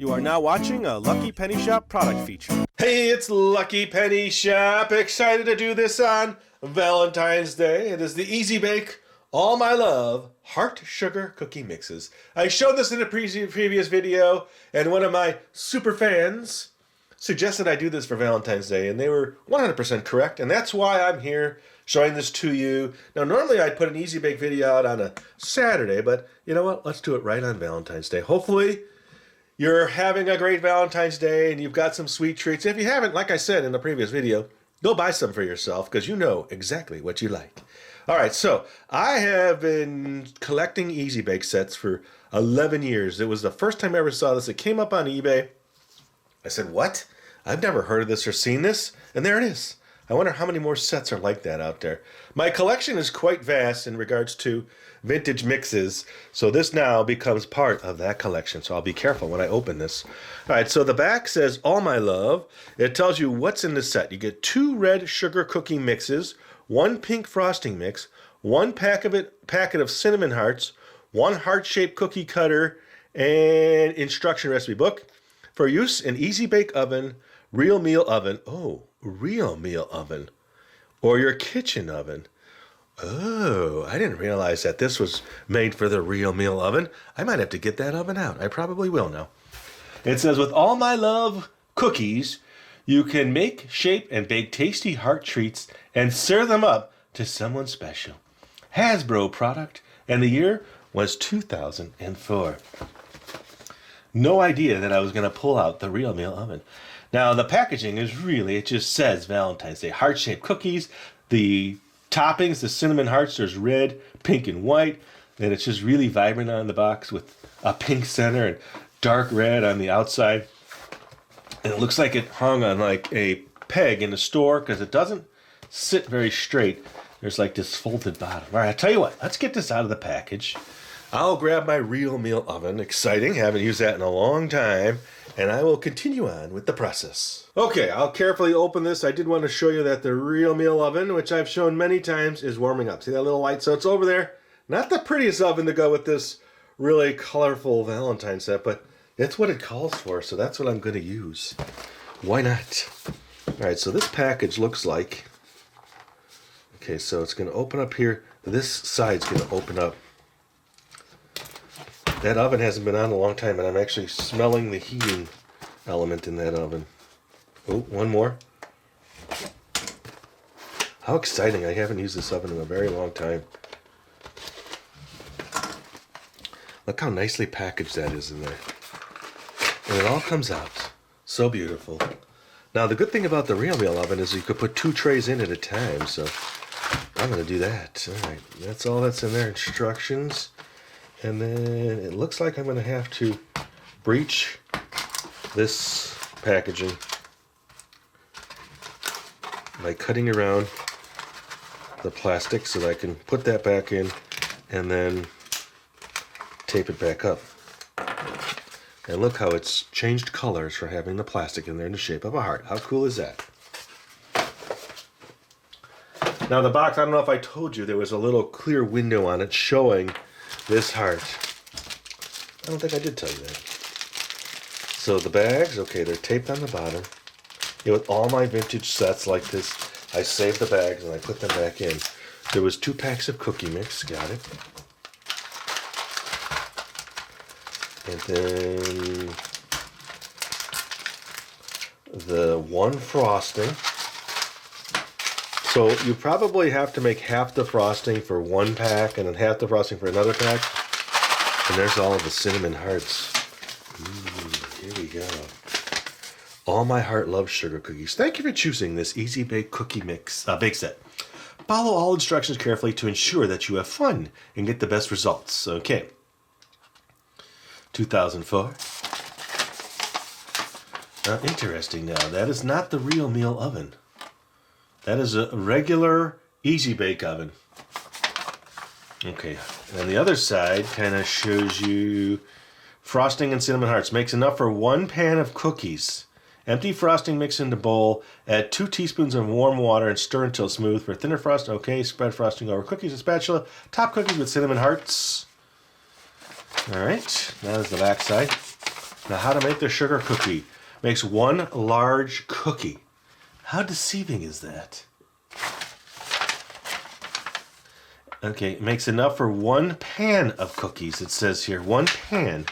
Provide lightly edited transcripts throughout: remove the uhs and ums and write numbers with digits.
You are now watching a Lucky Penny Shop product feature. Hey, it's Lucky Penny Shop. Excited to do this on Valentine's Day. It is the Easy Bake All My Love Heart Sugar Cookie Mixes. I showed this in a previous video, and one of my super fans suggested I do this for Valentine's Day, and they were 100% correct, and that's why I'm here showing this to you. Now, normally I'd put an Easy Bake video out on a Saturday, but you know what? Let's do it right on Valentine's Day. Hopefully, you're having a great Valentine's Day and you've got some sweet treats. If you haven't, like I said in the previous video, go buy some for yourself because you know exactly what you like. All right, so I have been collecting Easy Bake sets for 11 years. It was the first time I ever saw this. It came up on eBay. I said, what? I've never heard of this or seen this. And there it is. I wonder how many more sets are like that out there. My collection is quite vast in regards to vintage mixes, so this now becomes part of that collection, so I'll be careful when I open this. All right, so the back says, All My Love. It tells you what's in the set. You get 2 red sugar cookie mixes, 1 pink frosting mix, 1 packet of cinnamon hearts, 1 heart-shaped cookie cutter, and instruction recipe book for use in Easy Bake Oven, Real Meal Oven. Oh, Real Meal Oven. Or your kitchen oven. Oh, I didn't realize that this was made for the Real Meal Oven. I might have to get that oven out. I probably will now. It says, with All My Love cookies, you can make, shape, and bake tasty heart treats and serve them up to someone special. Hasbro product, and the year was 2004. No idea that I was going to pull out the Real Meal Oven. Now, the packaging is really, it just says Valentine's Day. Heart-shaped cookies, the toppings, the cinnamon hearts, there's red, pink, and white. And it's just really vibrant on the box with a pink center and dark red on the outside. And it looks like it hung on like a peg in the store because it doesn't sit very straight. There's like this folded bottom. All right, I'll tell you what, let's get this out of the package. I'll grab my Real Meal Oven. Exciting, haven't used that in a long time. And I will continue on with the process. Okay, I'll carefully open this. I did want to show you that the Real Meal Oven, which I've shown many times, is warming up. See that little light? So it's over there. Not the prettiest oven to go with this really colorful Valentine set, but it's what it calls for, so that's what I'm going to use. Why not? All right, so this package looks like... Okay, so it's going to open up here. This side's going to open up. That oven hasn't been on in a long time, and I'm actually smelling the heating element in that oven. Oh, one more. How exciting. I haven't used this oven in a very long time. Look how nicely packaged that is in there. And it all comes out. So beautiful. Now, the good thing about the Real Meal Oven is you could put 2 trays in at a time, so I'm going to do that. All right, that's all that's in there. Instructions. And then it looks like I'm going to have to breach this packaging by cutting around the plastic so that I can put that back in and then tape it back up. And look how it's changed colors for having the plastic in there in the shape of a heart. How cool is that? Now the box, I don't know if I told you, there was a little clear window on it showing this heart. I don't think I did tell you that. So the bags, okay, they're taped on the bottom. You know, with all my vintage sets like this, I save the bags and I put them back in. There was 2 packs of cookie mix, got it. And then the 1 frosting. So you probably have to make half the frosting for 1 pack and then half the frosting for another pack. And there's all of the cinnamon hearts. Here we go. All My Heart loves sugar cookies. Thank you for choosing this Easy Bake Cookie Mix bake set. Follow all instructions carefully to ensure that you have fun and get the best results. Okay. 2004. Interesting now. That is not the Real Meal Oven. That is a regular Easy Bake Oven. Okay, and the other side kind of shows you frosting and cinnamon hearts. Makes enough for 1 pan of cookies. Empty frosting mix in the bowl. Add 2 teaspoons of warm water and stir until smooth. For thinner frosting, okay, spread frosting over cookies with spatula. Top cookies with cinnamon hearts. All right, that is the back side. Now, how to make the sugar cookie. Makes one large cookie. How deceiving is that? Okay, it makes enough for one pan of cookies, it says here. One pan.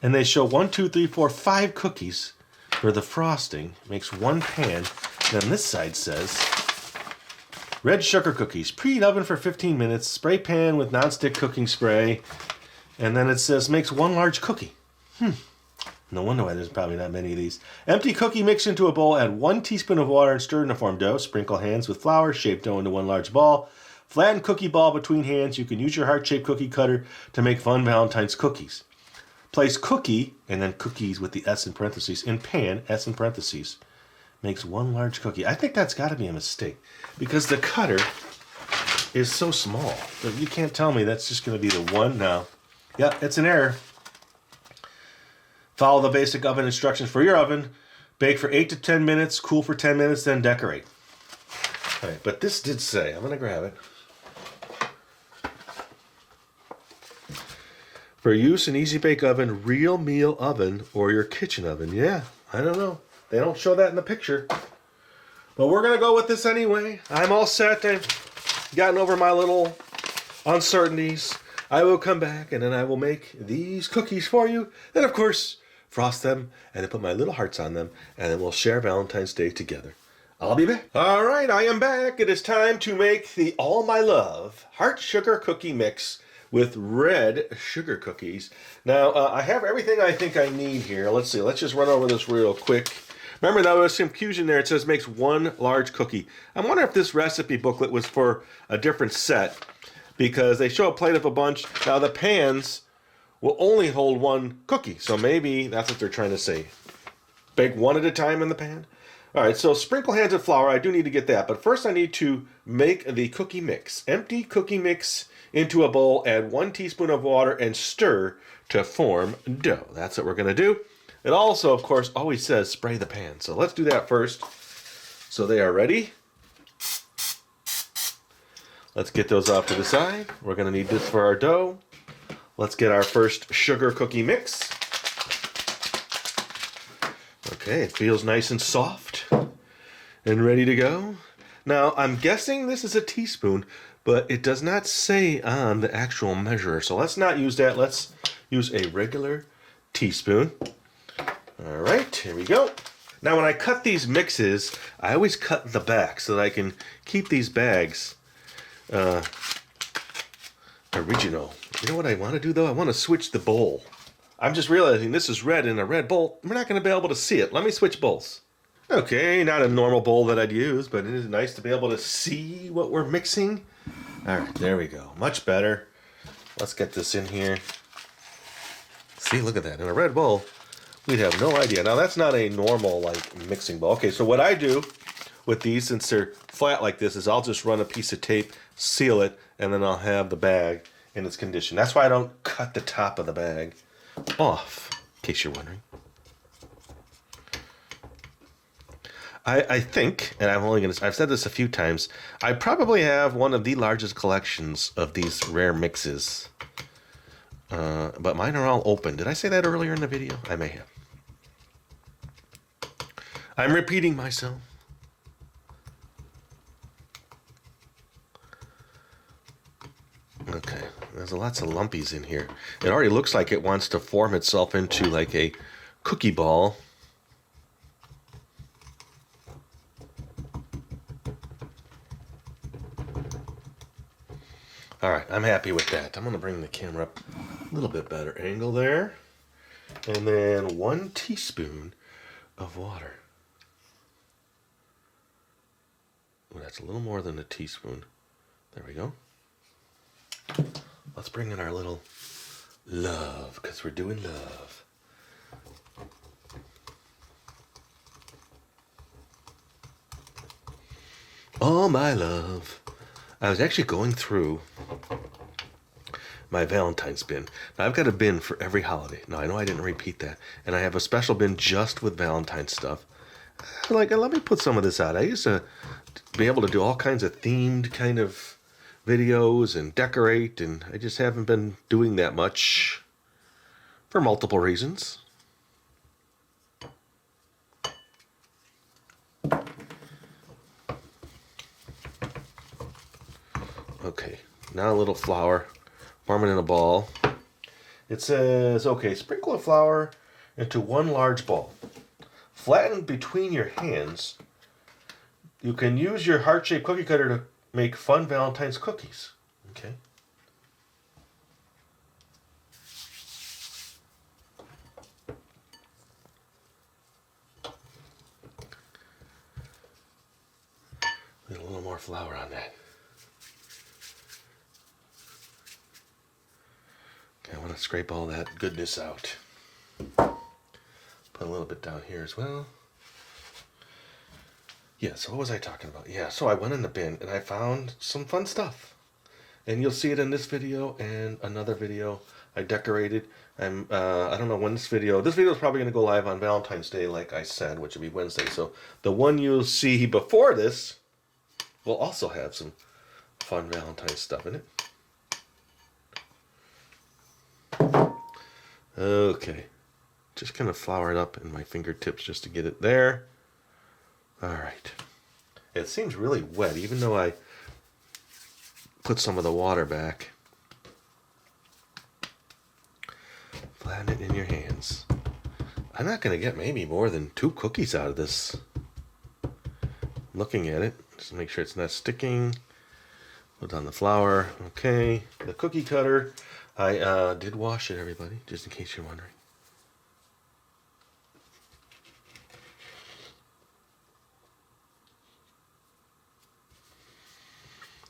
And they show 1, 2, 3, 4, 5 cookies for the frosting. Makes one pan. Then this side says, red sugar cookies. Preheat oven for 15 minutes. Spray pan with nonstick cooking spray. And then it says, makes one large cookie. No wonder why there's probably not many of these. Empty cookie mix into a bowl. Add 1 teaspoon of water and stir in to form dough. Sprinkle hands with flour. Shape dough into one large ball. Flatten cookie ball between hands. You can use your heart-shaped cookie cutter to make fun Valentine's cookies. Place cookie, and then cookies with the S in parentheses, in pan, S in parentheses. Makes one large cookie. I think that's got to be a mistake because the cutter is so small. You can't tell me that's just going to be the one now. Yep, it's an error. Follow the basic oven instructions for your oven. Bake for 8 to 10 minutes, cool for 10 minutes, then decorate. All right, but this did say, I'm going to grab it. For use in Easy Bake Oven, real meal oven, or your kitchen oven. Yeah, I don't know. They don't show that in the picture. But we're going to go with this anyway. I'm all set. I've gotten over my little uncertainties. I will come back and then I will make these cookies for you. Then, of course, frost them and then put my little hearts on them. And then we'll share Valentine's Day together. I'll be back. All right, I am back. It is time to make the All My Love Heart Sugar Cookie Mix with red sugar cookies. Now, I have everything I think I need here. Let's see. Let's just run over this real quick. Remember, there was some confusion there. It says makes one large cookie. I wonder if this recipe booklet was for a different set because they show a plate of a bunch. Now, the pans will only hold one cookie, so maybe that's what they're trying to say. Bake one at a time in the pan. All right, so sprinkle hands with flour. I do need to get that, but first I need to make the cookie mix. Empty cookie mix into a bowl, add 1 teaspoon of water, and stir to form dough. That's what we're going to do. It also, of course, always says spray the pan. So let's do that first. So they are ready. Let's get those off to the side. We're going to need this for our dough. Let's get our first sugar cookie mix. Okay, it feels nice and soft and ready to go. Now, I'm guessing this is a teaspoon, but it does not say on the actual measure. So let's not use that. Let's use a regular teaspoon. All right, here we go. Now, when I cut these mixes, I always cut the back so that I can keep these bags original. You know what I want to do, though? I want to switch the bowl. I'm just realizing this is red in a red bowl. We're not going to be able to see it. Let me switch bowls. Okay, not a normal bowl that I'd use, but it is nice to be able to see what we're mixing. All right, there we go. Much better. Let's get this in here. See, look at that. In a red bowl, we'd have no idea. Now, that's not a normal, like, mixing bowl. Okay, so what I do with these, since they're flat like this, is I'll just run a piece of tape, seal it, and then I'll have the bag in its condition. That's why I don't cut the top of the bag off, in case you're wondering. I think, and I've said this a few times, I probably have one of the largest collections of these rare mixes. But mine are all open. Did I say that earlier in the video? I may have. I'm repeating myself. Okay, there's lots of lumpies in here. It already looks like it wants to form itself into like a cookie ball. All right, I'm happy with that. I'm going to bring the camera up a little bit better angle there. And then 1 teaspoon of water. Ooh, that's a little more than a teaspoon. There we go. Let's bring in our little love, because we're doing love. Oh, my love. I was actually going through my Valentine's bin. Now, I've got a bin for every holiday. Now, I know I didn't repeat that. And I have a special bin just with Valentine's stuff. Like, let me put some of this out. I used to be able to do all kinds of themed kind of videos and decorate, and I just haven't been doing that much for multiple reasons. Okay, now a little flour. Form it in a ball. It says, okay, sprinkle the flour into one large ball. Flatten between your hands. You can use your heart-shaped cookie cutter to make fun Valentine's cookies. Okay. Put a little more flour on that. Okay, I want to scrape all that goodness out. Put a little bit down here as well. Yeah, so what was I talking about? Yeah, so I went in the bin and I found some fun stuff. And you'll see it in this video and another video I decorated. I don't know when this video is probably going to go live on Valentine's Day, like I said, which will be Wednesday. So the one you'll see before this will also have some fun Valentine's stuff in it. Okay. Just kind of flour it up in my fingertips just to get it there. All right. It seems really wet, even though I put some of the water back. Flatten it in your hands. I'm not going to get maybe more than 2 cookies out of this. Looking at it, just to make sure it's not sticking. Put on the flour. Okay. The cookie cutter. I did wash it, everybody, just in case you're wondering.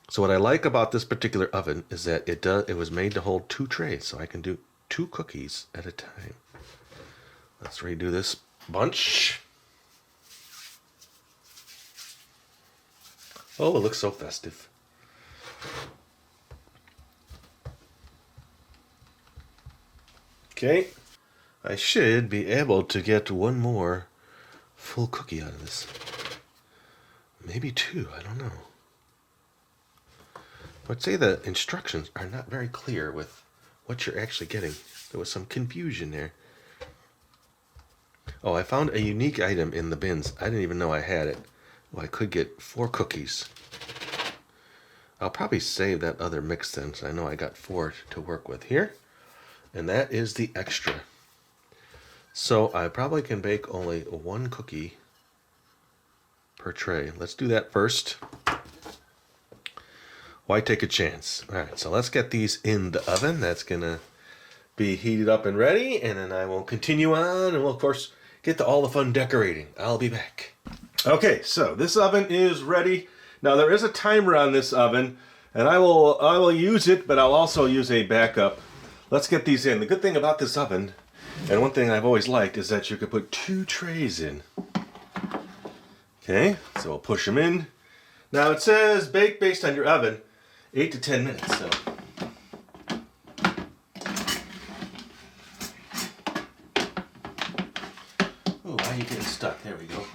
So what I like about this particular oven is that it was made to hold 2 trays, so I can do 2 cookies at a time. Let's redo this bunch. Oh, it looks so festive. Okay, I should be able to get 1 more full cookie out of this. Maybe 2, I don't know. I'd say the instructions are not very clear with what you're actually getting. There was some confusion there. Oh, I found a unique item in the bins. I didn't even know I had it. Well, I could get 4 cookies. I'll probably save that other mix then, so I know I got 4 to work with here. And that is the extra. So I probably can bake only 1 cookie per tray. Let's do that first. Why take a chance? All right, so let's get these in the oven. That's going to be heated up and ready, and then I will continue on, and we'll, of course, get to all the fun decorating. I'll be back. Okay, so this oven is ready. Now, there is a timer on this oven, and I will use it, but I'll also use a backup. Let's get these in. The good thing about this oven, and one thing I've always liked, is that you can put 2 trays in. Okay, so we'll push them in. Now, it says bake based on your oven 8 to 10 minutes, so. Oh, why are you getting stuck? There we go.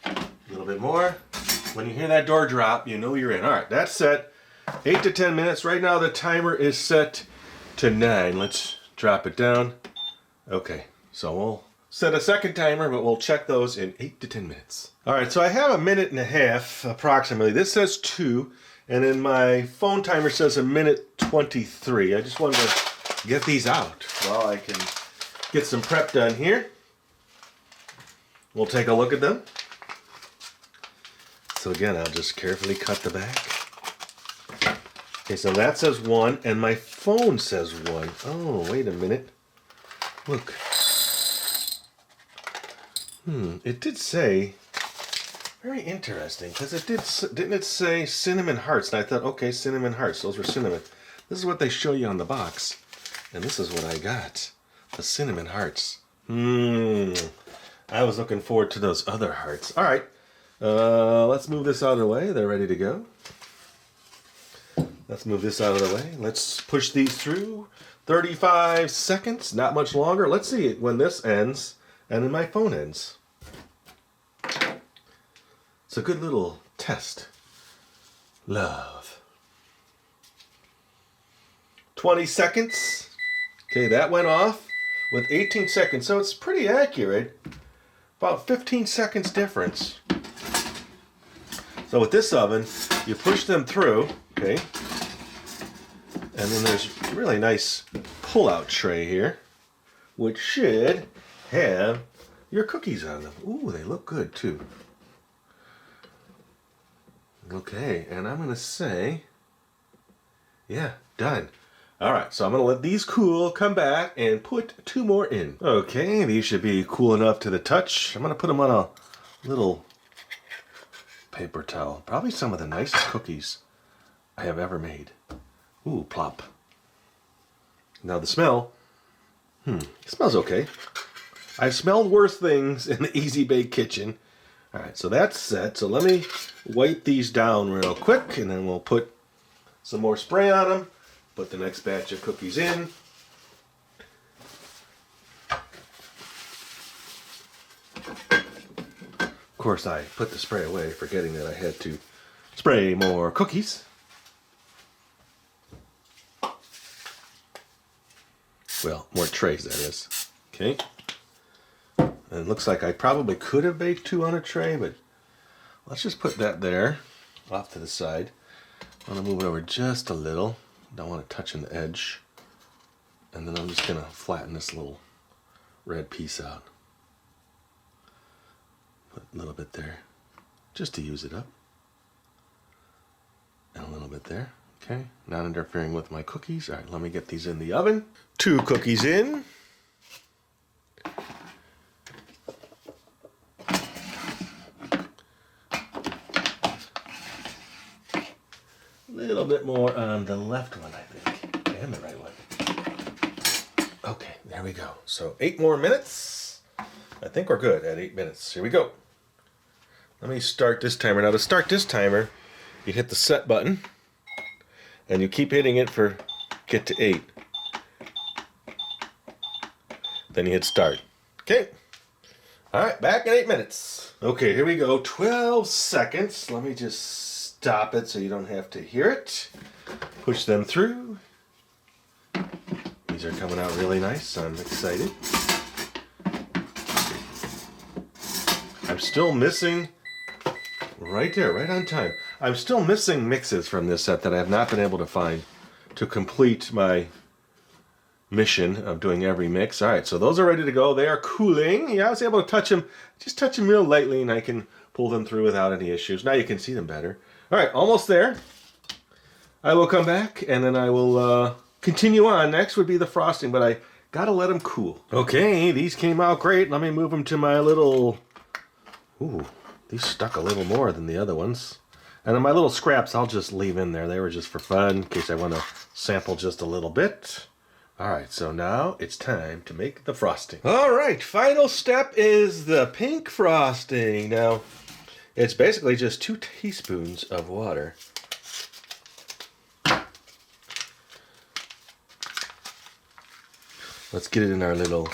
A little bit more. When you hear that door drop, you know you're in. All right, that's set. 8 to 10 minutes. Right now the timer is set to 9. Let's drop it down. Okay, so we'll set a second timer, but we'll check those in 8 to 10 minutes. All right, so I have 1.5 minutes approximately. This says 2. And then my phone timer says 1:23. I just wanted to get these out while I can get some prep done here. We'll take a look at them. So again, I'll just carefully cut the back. Okay, so that says 1, and my phone says 1. Oh, wait a minute. Look. It did say... Very interesting, because didn't it say cinnamon hearts? And I thought, okay, cinnamon hearts. Those were cinnamon. This is what they show you on the box. And this is what I got. The cinnamon hearts. I was looking forward to those other hearts. All right. Let's move this out of the way. They're ready to go. Let's move this out of the way. Let's push these through. 35 seconds. Not much longer. Let's see when this ends and then my phone ends. It's a good little test. Love. 20 seconds. Okay, that went off. with 18 seconds. So it's pretty accurate. About 15 seconds difference. So with this oven, you push them through, okay? And then there's a really nice pull-out tray here, which should have your cookies on them. Ooh, they look good too. Okay, and I'm gonna say, yeah, done. All right, so I'm gonna let these cool, come back, and put 2 more in. Okay, these should be cool enough to the touch. I'm gonna put them on a little paper towel. Probably some of the nicest cookies I have ever made. Ooh, plop. Now the smell, it smells okay. I've smelled worse things in the Easy Bake Kitchen. All right, so that's set. So let me wipe these down real quick, and then we'll put some more spray on them. Put the next batch of cookies in. Of course, I put the spray away, forgetting that I had to spray more cookies. Well, more trays, that is. Okay. And it looks like I probably could have baked 2 on a tray, but let's just put that there, off to the side. I'm going to move it over just a little. Don't want it touching the edge. And then I'm just going to flatten this little red piece out. Put a little bit there, just to use it up. And a little bit there. Okay, not interfering with my cookies. All right, let me get these in the oven. 2 cookies in. A little bit more on the left one, I think, and the right one. Okay, there we go. So 8 more minutes. I think we're good at 8 minutes. Here we go. Let me start this timer. Now to start this timer, you hit the set button, and you keep hitting it for get to 8. Then you hit start. Okay. All right, back in 8 minutes. Okay, here we go. 12 seconds. Let me just stop it so you don't have to hear it. Push them through. These are coming out really nice. I'm excited. I'm still missing, right there, right on time. I'm still missing mixes from this set that I have not been able to find to complete my mission of doing every mix. All right, so those are ready to go. They are cooling. Yeah, I was able to touch them, just touch them real lightly, and I can pull them through without any issues. Now you can see them better. All right, almost there. I will come back, and then I will continue on. Next would be the frosting, but I gotta let them cool. Okay, these came out great. Let me move them to my little... Ooh, these stuck a little more than the other ones. And then my little scraps, I'll just leave in there. They were just for fun, in case I want to sample just a little bit. All right, so now it's time to make the frosting. All right, final step is the pink frosting. Now, it's basically just 2 teaspoons of water. Let's get it in our little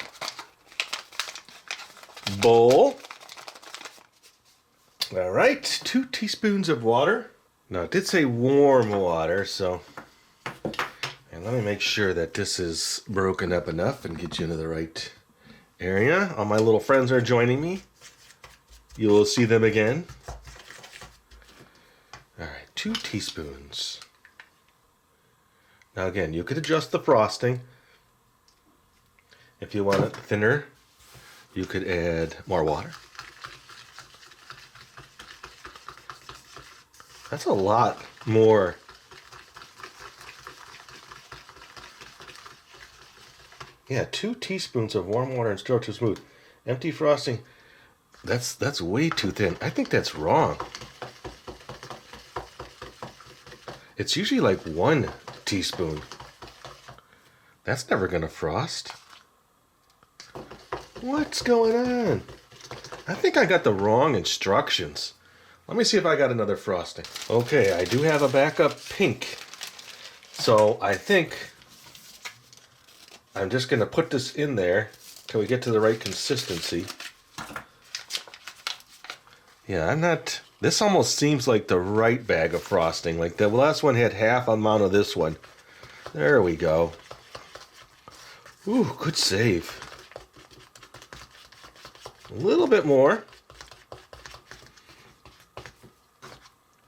bowl. All right, 2 teaspoons of water. Now, it did say warm water, so... And let me make sure that this is broken up enough and get you into the right area. All my little friends are joining me. You will see them again. All right, 2 teaspoons. Now again, you could adjust the frosting. If you want it thinner, you could add more water. That's a lot more. Yeah, 2 teaspoons of warm water and stir too smooth. Empty frosting. That's way too thin. I think that's wrong. It's usually like 1 teaspoon. That's never gonna frost. What's going on? I think I got the wrong instructions. Let me see if I got another frosting. Okay, I do have a backup pink. So I think I'm just gonna put this in there till we get to the right consistency. Yeah, I'm not... This almost seems like the right bag of frosting. Like the last one had half amount of this one. There we go. Ooh, good save. A little bit more.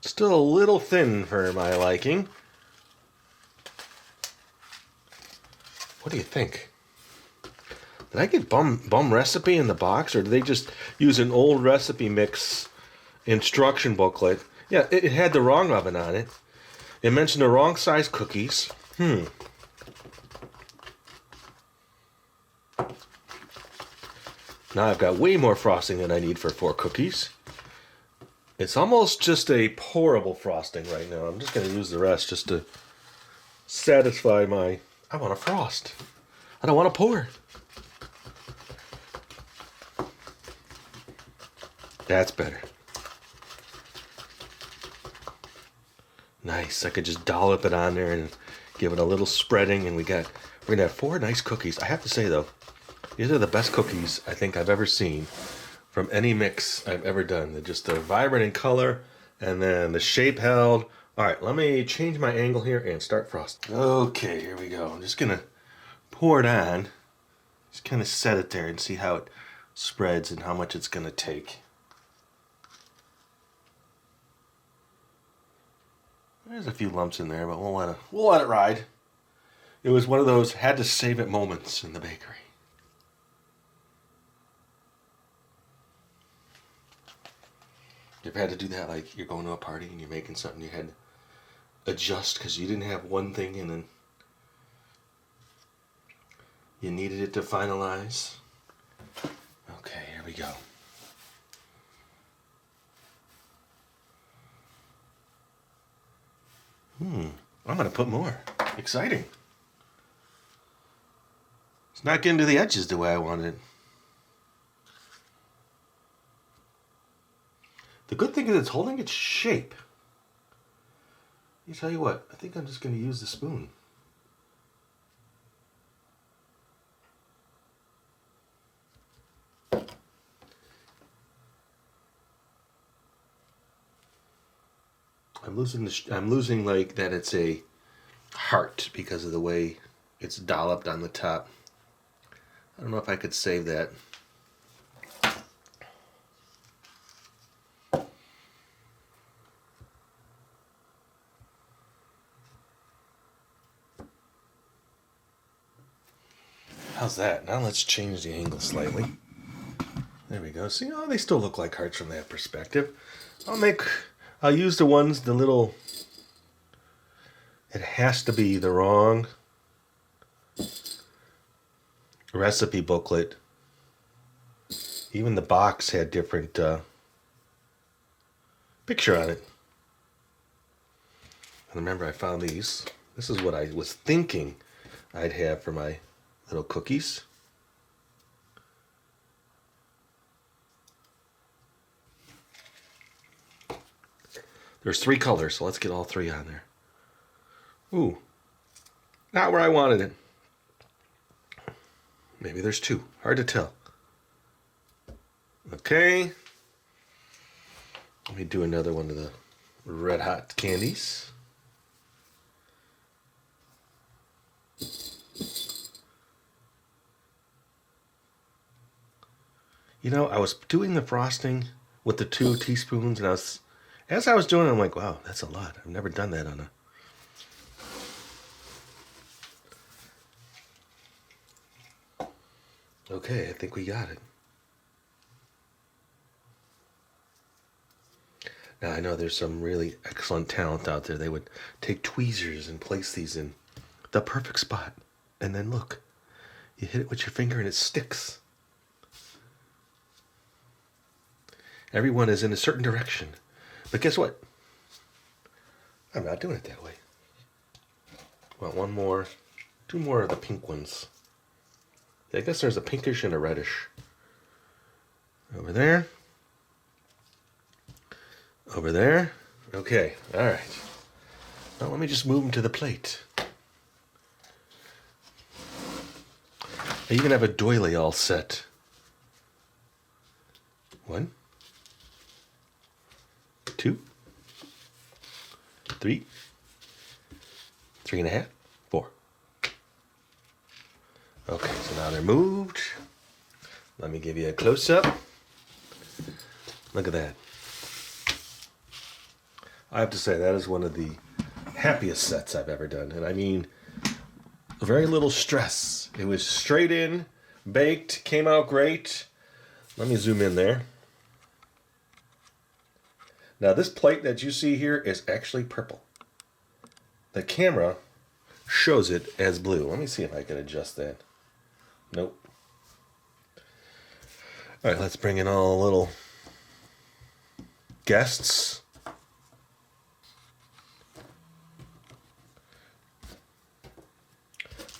Still a little thin for my liking. What do you think? Did I get bum recipe in the box, or did they just use an old recipe mix instruction booklet? Yeah, it had the wrong oven on it. It mentioned the wrong size cookies. Now I've got way more frosting than I need for 4 cookies. It's almost just a pourable frosting right now. I'm just going to use the rest just to satisfy my... I want to frost. I don't want to pour. That's better. Nice. I could just dollop it on there and give it a little spreading, and we're going to have 4 nice cookies. I have to say, though, these are the best cookies I think I've ever seen from any mix I've ever done. They're just vibrant in color, and then the shape held. All right, let me change my angle here and start frosting. Okay, here we go. I'm just going to pour it on. Just kind of set it there and see how it spreads and how much it's going to take. There's a few lumps in there, but we'll let it ride. It was one of those had to save it moments in the bakery. You ever had to do that? Like you're going to a party and you're making something, you had to adjust because you didn't have one thing and then you needed it to finalize. Okay, here we go. I'm going to put more. Exciting. It's not getting to the edges the way I wanted it. The good thing is it's holding its shape. You tell you what, I think I'm just going to use the spoon. I'm losing like that it's a heart because of the way it's dolloped on the top. I don't know if I could save that. How's that? Now let's change the angle slightly. There we go. See, oh, they still look like hearts from that perspective. I'll use the ones, the little... It has to be the wrong recipe booklet. Even the box had different picture on it. And remember, I found these. This is what I was thinking I'd have for my little cookies. There's 3 colors, so let's get all 3 on there. Ooh, not where I wanted it. Maybe there's 2. Hard to tell. Okay. Let me do another one of the red hot candies. You know, I was doing the frosting with the 2 teaspoons, and as I was doing it, I'm like, wow, that's a lot. I've never done that on a... Okay, I think we got it. Now, I know there's some really excellent talent out there. They would take tweezers and place these in the perfect spot. And then look, you hit it with your finger and it sticks. Everyone is in a certain direction. But guess what? I'm not doing it that way. Want 1 more, 2 more of the pink ones. I guess there's a pinkish and a reddish. Over there. Over there. Okay, all right. Now let me just move them to the plate. I even have a doily all set. 1, 2, 3, 3.5, 4. Okay, so now they're moved. Let me give you a close-up. Look at that. I have to say, that is one of the happiest sets I've ever done. And I mean, very little stress. It was straight in, baked, came out great. Let me zoom in there. Now this plate that you see here is actually purple. The camera shows it as blue. Let me see if I can adjust that. Nope. All right, let's bring in all the little guests.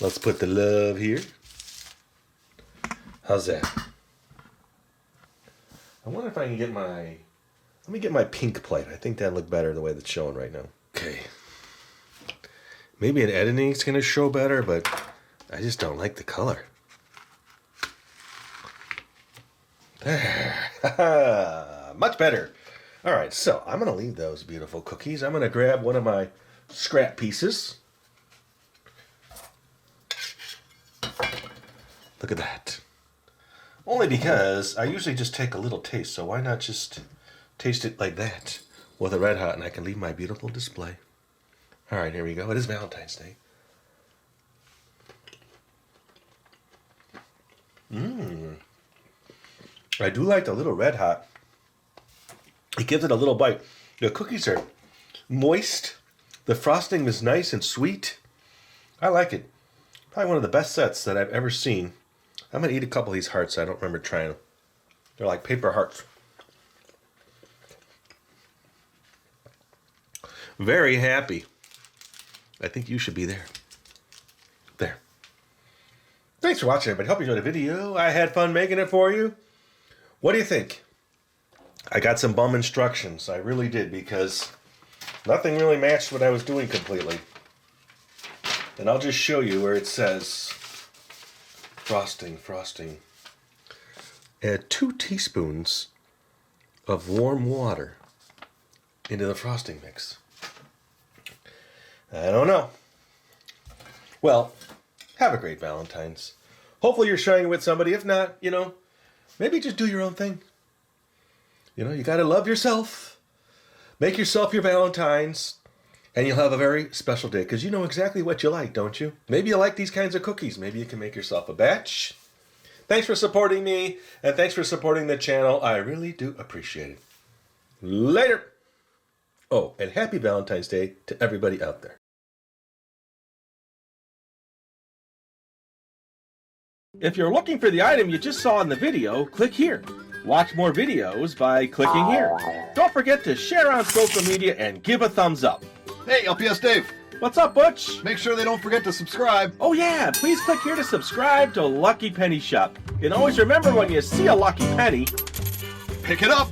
Let's put the love here. How's that? I wonder if I can get my... Let me get my pink plate. I think that'd look better the way that's showing right now. Okay. Maybe in editing it's going to show better, but I just don't like the color. There. Much better. All right, so I'm going to leave those beautiful cookies. I'm going to grab one of my scrap pieces. Look at that. Only because I usually just take a little taste, so why not just taste it like that with a Red Hot, and I can leave my beautiful display. All right, here we go. It is Valentine's Day. I do like the little Red Hot. It gives it a little bite. The cookies are moist. The frosting is nice and sweet. I like it. Probably one of the best sets that I've ever seen. I'm going to eat a couple of these hearts. I don't remember trying them. They're like paper hearts. Very happy. I think you should be there. There. Thanks for watching, everybody. Hope you enjoyed the video. I had fun making it for you. What do you think? I got some bum instructions. I really did, because nothing really matched what I was doing completely. And I'll just show you where it says frosting. Add 2 teaspoons of warm water into the frosting mix. I don't know. Well, have a great Valentine's. Hopefully you're sharing it with somebody. If not, maybe just do your own thing. You got to love yourself. Make yourself your Valentine's. And you'll have a very special day, because you know exactly what you like, don't you? Maybe you like these kinds of cookies. Maybe you can make yourself a batch. Thanks for supporting me, and thanks for supporting the channel. I really do appreciate it. Later. Oh, and happy Valentine's Day to everybody out there. If you're looking for the item you just saw in the video, click here. Watch more videos by clicking here. Don't forget to share on social media and give a thumbs up. Hey, LPS Dave. What's up, Butch? Make sure they don't forget to subscribe. Oh yeah, please click here to subscribe to Lucky Penny Shop. And always remember, when you see a lucky penny, Pick it up.